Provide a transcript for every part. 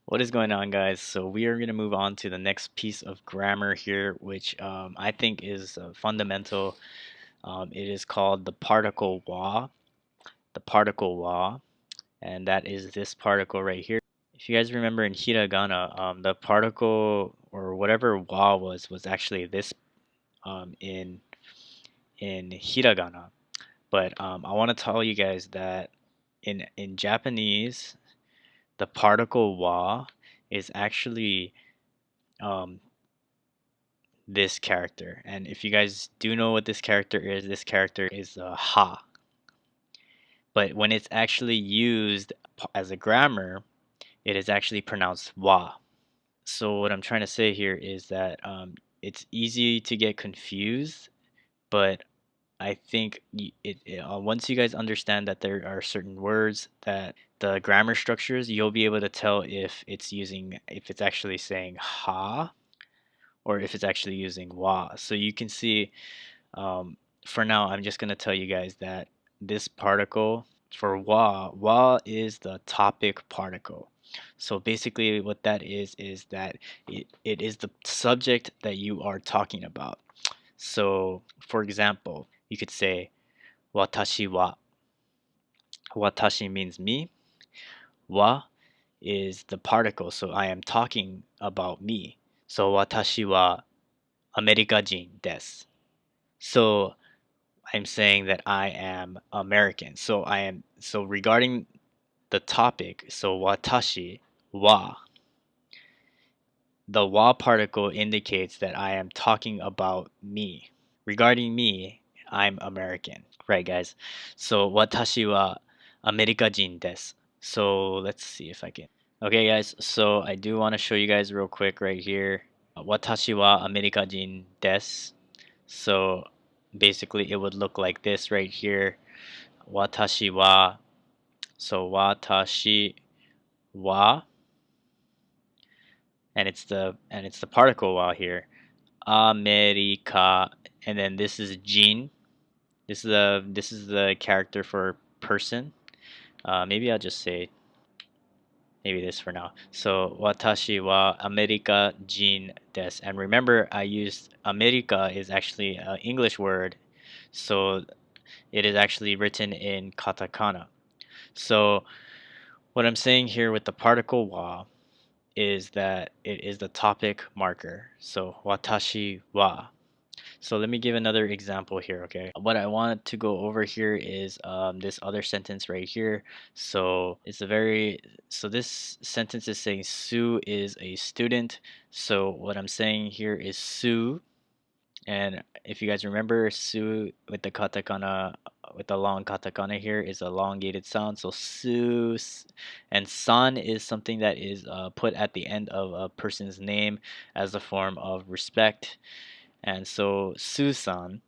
What is going on, guys? So we are going to move on to the next piece of grammar here, which I think is fundamental. It is called the particle wa, and that is this particle right here. If you guys remember in hiragana, the particle or whatever wa was actually this in hiragana. But I want to tell you guys that in Japanese, the particle wa is actually um, this character. And if you guys do know what this character is, this character is ha. But when it's actually used as a grammar, it is actually pronounced wa. So what I'm trying to say here is that it's easy to get confused, but I think once you guys understand that there are certain words that the grammar structures, you'll be able to tell if it's actually saying ha or if it's actually using wa. So you can see, um, for now, I'm just going to tell you guys that this particle for wa is the topic particle. So basically, what that is that it is the subject that you are talking about. So, for example, you could say, watashi wa. Watashi means me. Wa is the particle, so I am talking about me. So, watashi wa Amerikajin desu. So, I'm saying that I am American. So regarding the topic, so watashi wa, the wa particle indicates that I am talking about me. Regarding me, I'm American. Right, guys? So watashi wa Amerikajin desu. So let's see if I can. Okay, guys. So I do want to show you guys real quick right here. Watashi wa Amerikajin desu. So basically, it would look like this right here. Watashi wa. So watashi wa, and it's the particle wa here. America, and then this is jin. This is the character for person. Maybe I'll just say maybe this for now. So watashi wa America jin desu. And remember, I used America is actually an English word, so it is actually written in katakana. So what I'm saying here with the particle wa is that it is the topic marker. So watashi wa. So let me give another example here, okay? What I want to go over here is this other sentence right here. So this sentence is saying Sue is a student. So what I'm saying here is Sue, and if you guys remember, Su with the katakana, with the long katakana here is a elongated sound. So Su, and San is something that is put at the end of a person's name as a form of respect. And so Su-san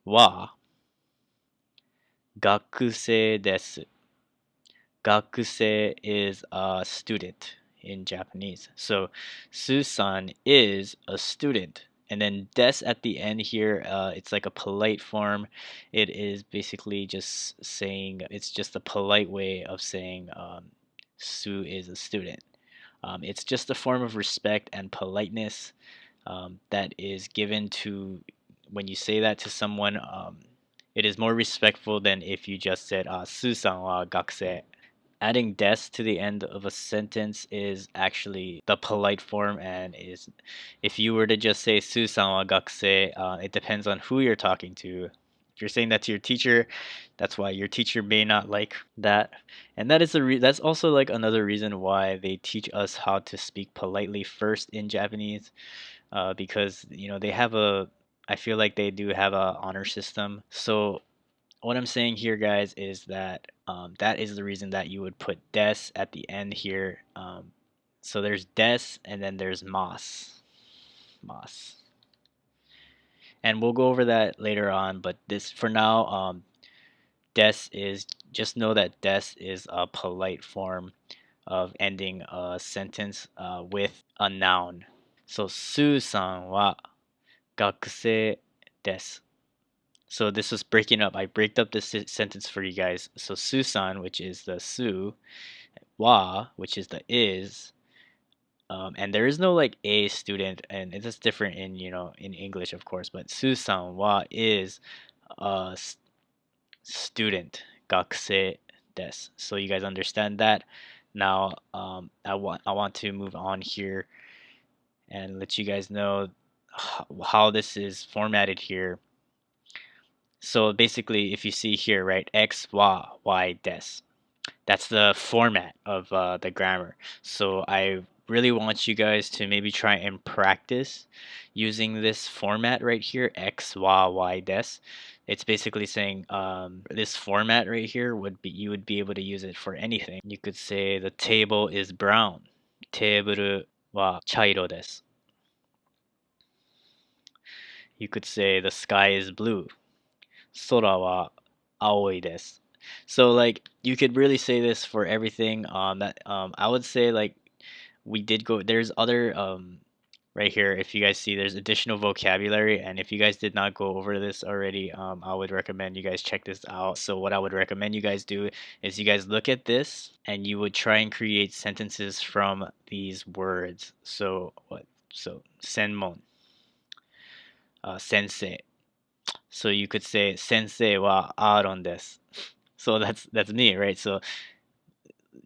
wa gakusei desu. Gakusei is a student in Japanese. So Susan is a student. And then des at the end here, it's like a polite form. It is basically just saying, it's just a polite way of saying Sue is a student. It's just a form of respect and politeness that is given to when you say that to someone. It is more respectful than if you just said Susan wa gakusei. Adding des to the end of a sentence is actually the polite form, and is if you were to just say Susan wa gakusei, it depends on who you're talking to. If you're saying that to your teacher, that's why your teacher may not like that, and that's also like another reason why they teach us how to speak politely first in Japanese, because they have a I feel like they do have a honor system. So what I'm saying here, guys, is that that is the reason that you would put des at the end here. So there's des, and then there's mas, and we'll go over that later on. But this for now, des is just know that des is a polite form of ending a sentence with a noun. So Su-san wa gakusei desu. So this was breaking up. I break up this sentence for you guys. So Susan, which is the Sue, wa, which is the is, and there is no like a student, and it's just different in in English, of course. But Susan wa is a student, 学生 des. So you guys understand that. Now, I want to move on here and let you guys know how this is formatted here. So basically, if you see here, right, x, y, des. That's the format of the grammar. So I really want you guys to maybe try and practice using this format right here, x, y, des. It's basically saying this format right here would be you would be able to use it for anything. You could say the table is brown. テーブルは茶色です. You could say the sky is blue. 空は青いです. So like you could really say this for everything. That I would say like we did go. There's other right here. If you guys see, there's additional vocabulary, and if you guys did not go over this already, I would recommend you guys check this out. So what I would recommend you guys do is you guys look at this and you would try and create sentences from these words. So what? So senmon, sensei. So you could say sensei wa Aaron desu. So that's me, right? So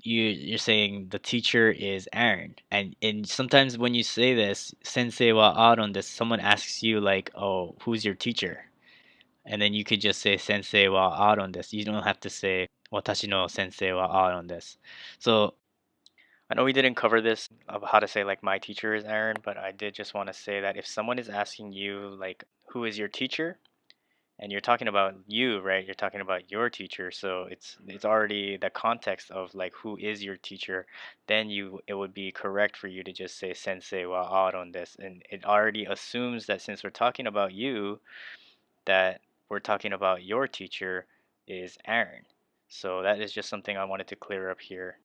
you're saying the teacher is Aaron, and sometimes when you say this, sensei wa Aaron desu, someone asks you like, oh, who's your teacher? And then you could just say sensei wa Aaron desu. You don't have to say watashi no sensei wa Aaron desu. So I know we didn't cover this of how to say like my teacher is Aaron, but I did just want to say that if someone is asking you like who is your teacher, and you're talking about you, right? You're talking about your teacher, so it's already the context of like who is your teacher. Then it would be correct for you to just say sensei wa Aaron desu, and it already assumes that since we're talking about you, that we're talking about your teacher is Aaron. So that is just something I wanted to clear up here.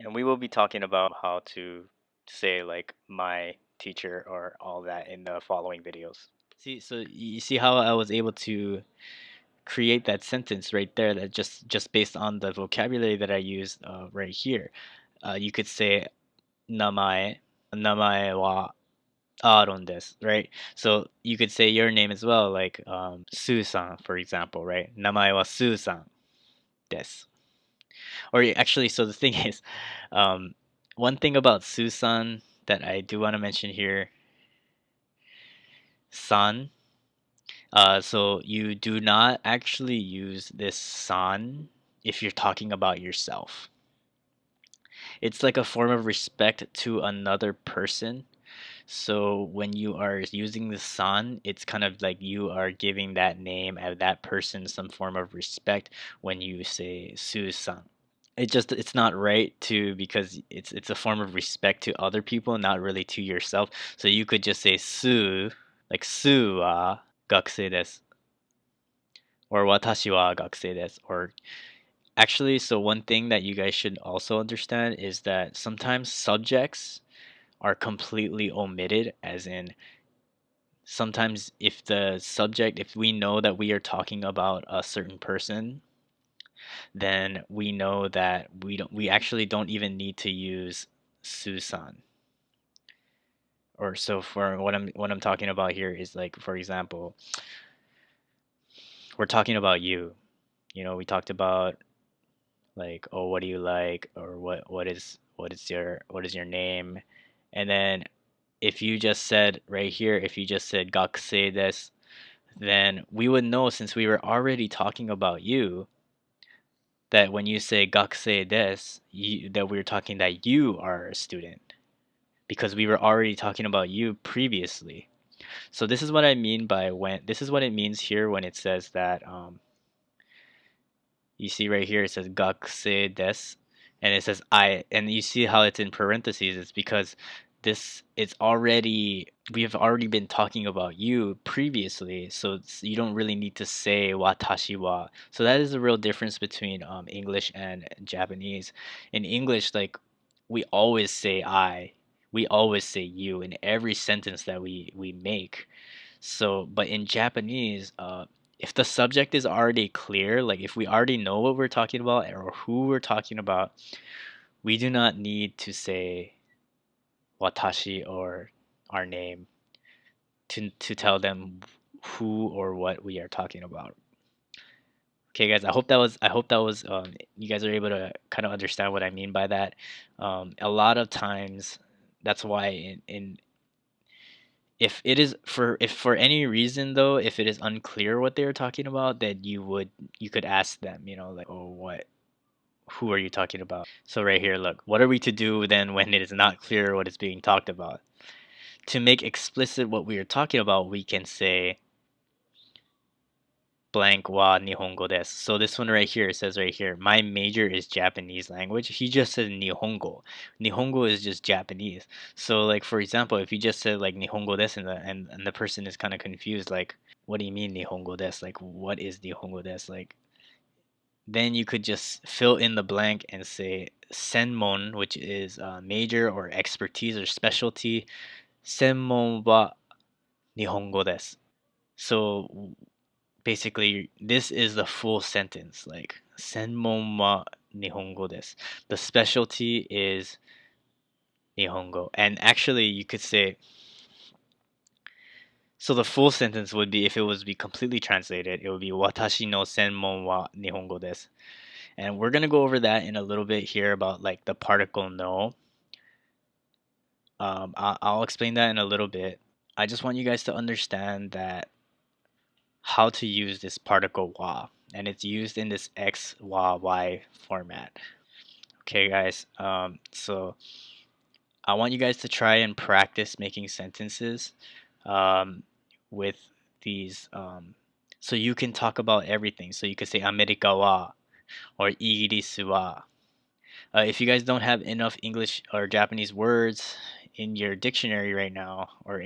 And we will be talking about how to say like my teacher or all that in the following videos. See, so you see how I was able to create that sentence right there, that just based on the vocabulary that I used right here. You could say 名前は Aaron desu, right? So you could say your name as well, like Susan, for example, right? 名前は Susan desu. Or actually, so the thing is, um, one thing about Susan that I do want to mention here, san. So you do not actually use this san if you're talking about yourself. It's like a form of respect to another person. So when you are using the san, it's kind of like you are giving that name and that person some form of respect when you say Susan. It's not right to, because it's a form of respect to other people, not really to yourself. So you could just say Su, like Su wa 学生です or watashi wa 学生です or actually, so one thing that you guys should also understand is that sometimes subjects are completely omitted, as in sometimes if we know that we are talking about a certain person, then we know that we actually don't even need to use Susan. Or so for what I'm talking about here is like, for example, we're talking about you. We talked about like, oh, what do you like, or what is your name, and then if you just said right here, if you just said 学生 des, then we would know, since we were already talking about you, that when you say 学生 des, that we're talking that you are a student, because we were already talking about you previously. So this is what I mean by this is what it means here when it says that you see right here, it says 学生 des, and it says I, and you see how it's in parentheses. It's because we have already been talking about you previously, so you don't really need to say watashi wa. So that is the real difference between English and Japanese. In English, like, we always say I, we always say you in every sentence that we make. So, but in Japanese, if the subject is already clear, like if we already know what we're talking about or who we're talking about, we do not need to say watashi or our name to tell them who or what we are talking about. Okay, guys, I hope that was you guys are able to kind of understand what I mean by that. A lot of times, that's why in if it is for if for any reason though, if it is unclear what they are talking about, then you could ask them, like, oh, what who are you talking about? So right here, look, what are we to do then when it is not clear what is being talked about? To make explicit what we are talking about, we can say blank wa nihongo desu. So this one right here, it says right here, my major is Japanese language. He just said nihongo. Nihongo is just Japanese. So like for example, if you just said like nihongo desu and the person is kind of confused, like what do you mean nihongo desu? Like what is nihongo desu? Like then you could just fill in the blank and say senmon, which is major or expertise or specialty. Senmon wa nihongo desu. So basically, this is the full sentence. Like senmon wa nihongo desu. The specialty is nihongo. And actually, you could say so. The full sentence would be if it was be completely translated. It would be watashi no senmon wa nihongo desu. And we're gonna go over that in a little bit here about like the particle no. I'll explain that in a little bit. I just want you guys to understand that how to use this particle wa, and it's used in this x, wa, y format. Okay, guys. So I want you guys to try and practice making sentences um, with these. So you can talk about everything. So you could say America wa or Igirisu wa. If you guys don't have enough English or Japanese words in your dictionary right now, or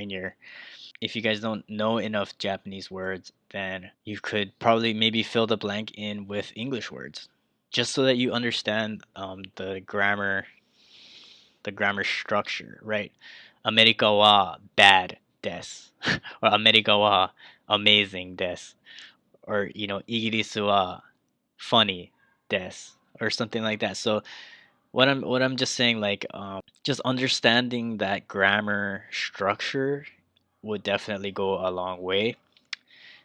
if you guys don't know enough Japanese words, then you could probably maybe fill the blank in with English words, just so that you understand the grammar structure, right? America wa bad des, or America wa amazing des, or Igirisu wa funny des, or something like that. So what I'm just saying, like, just understanding that grammar structure would definitely go a long way.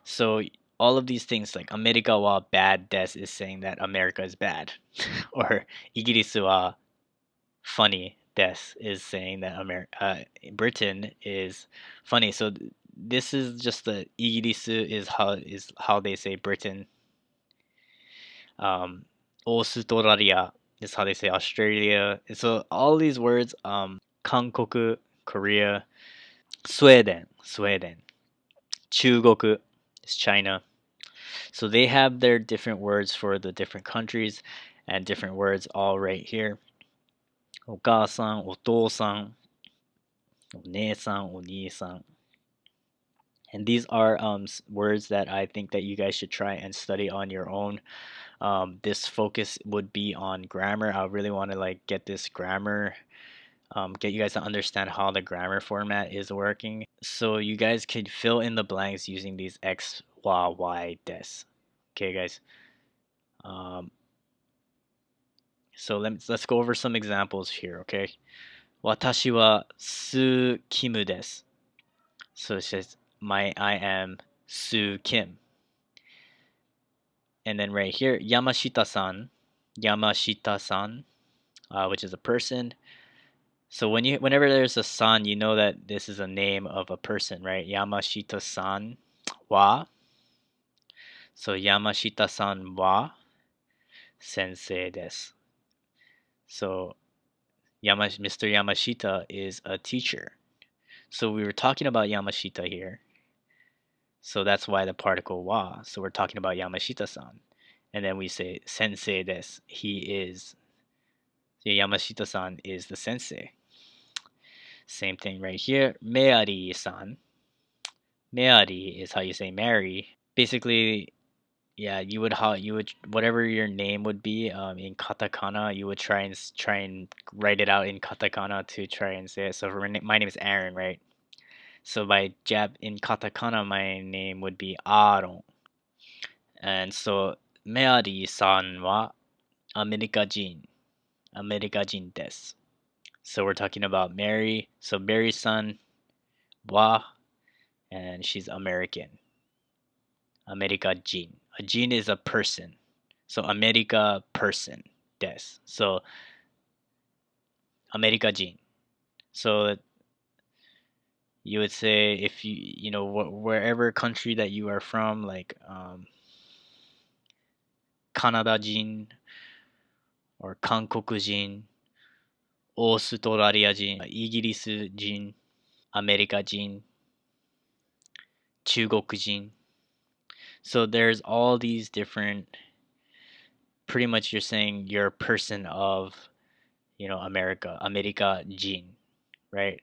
So all of these things, like America wa bad des is saying that America is bad, or Igirisu wa funny des is saying that Britain is funny. So this is just the Igirisu is how they say Britain. Australia is how they say Australia. So all these words, Hankoku, Korea, Sweden, 中国 is China. So they have their different words for the different countries and different words all right here. お母さん、お父さん、お姉さん、お兄さん. And these are words that I think that you guys should try and study on your own. This focus would be on grammar. I really want to like get this grammar, get you guys to understand how the grammar format is working. So you guys could fill in the blanks using these x, y, des. Okay, guys. Um, so let's go over some examples here. Okay. 私はSue Kim です. So it says I am Sue Kim. And then right here, Yamashita-san, which is a person. So whenever there's a san, you know that this is a name of a person, right? Yamashita-san wa. So Yamashita-san wa sensei desu. So Mr. Yamashita is a teacher. So we were talking about Yamashita here. So that's why the particle wa. So we're talking about Yamashita-san. And then we say sensei desu. He is. So Yamashita-san is the sensei. Same thing right here. Meari-san. Meari is how you say Mary. Basically, yeah, you would whatever your name would be in katakana, you would try and write it out in katakana to try and say it. So my name is Aaron, right? So in katakana, my name would be Aaron. And so Meari-san wa America-jin. Amerikajin desu. So we're talking about Mary. So Mary's son, wa, and she's American. Amerikajin. A jin is a person. So America person desu. So Amerikajin. So you would say if you know wherever country that you are from, like Canada jin or韓国人, オーストラリア人, イギリス人, アメリカ人, 中国人. So there's all these different. Pretty much, you're saying you're a person of, America, America jin, right?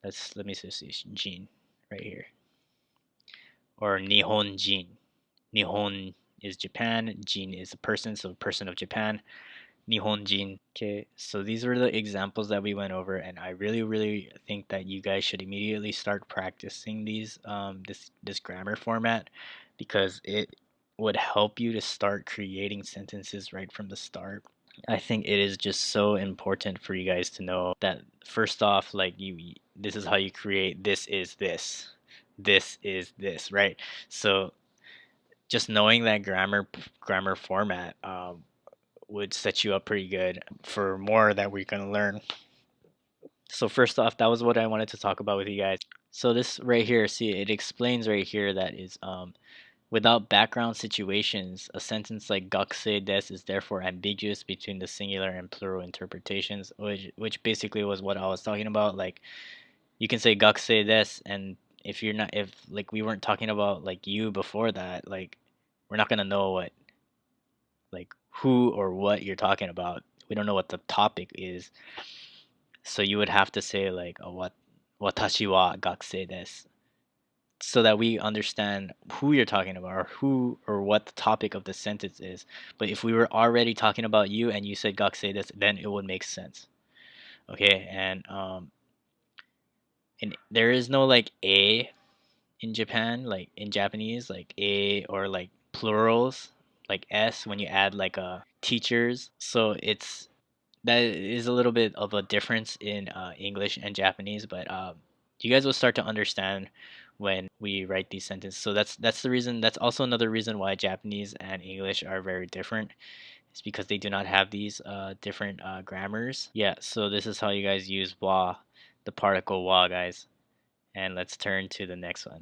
Let me see jin right here, or Nihonjin. Nihon is Japan, jin is a person, so person of Japan. Nihonjin. Okay, so these were the examples that we went over, and I really, really think that you guys should immediately start practicing this grammar format, because it would help you to start creating sentences right from the start. I think it is just so important for you guys to know that first off, like this is how you create this is this, right? So just knowing that grammar format would set you up pretty good for more that we're going to learn. So first off, that was what I wanted to talk about with you guys. So this right here, see, it explains right here that is without background situations, a sentence like "gakusei desu" is therefore ambiguous between the singular and plural interpretations, which basically was what I was talking about. Like you can say "gakusei desu," and if like we weren't talking about like you before that, like we're not gonna know like who or what you're talking about. We don't know what the topic is. So you would have to say like, oh, what watashi wa gakusei desu, so that we understand who you're talking about, or who or what the topic of the sentence is. But if we were already talking about you and you said gakusei desu, then it would make sense. Okay, and there is no like a in Japan, like in Japanese, like a or like plurals, like s when you add like a teachers. So that is a little bit of a difference in English and Japanese, but you guys will start to understand when we write these sentences. So that's the reason. That's also another reason why Japanese and English are very different. It's because they do not have these different grammars. Yeah. So this is how you guys use wa, the particle wa, guys. And let's turn to the next one.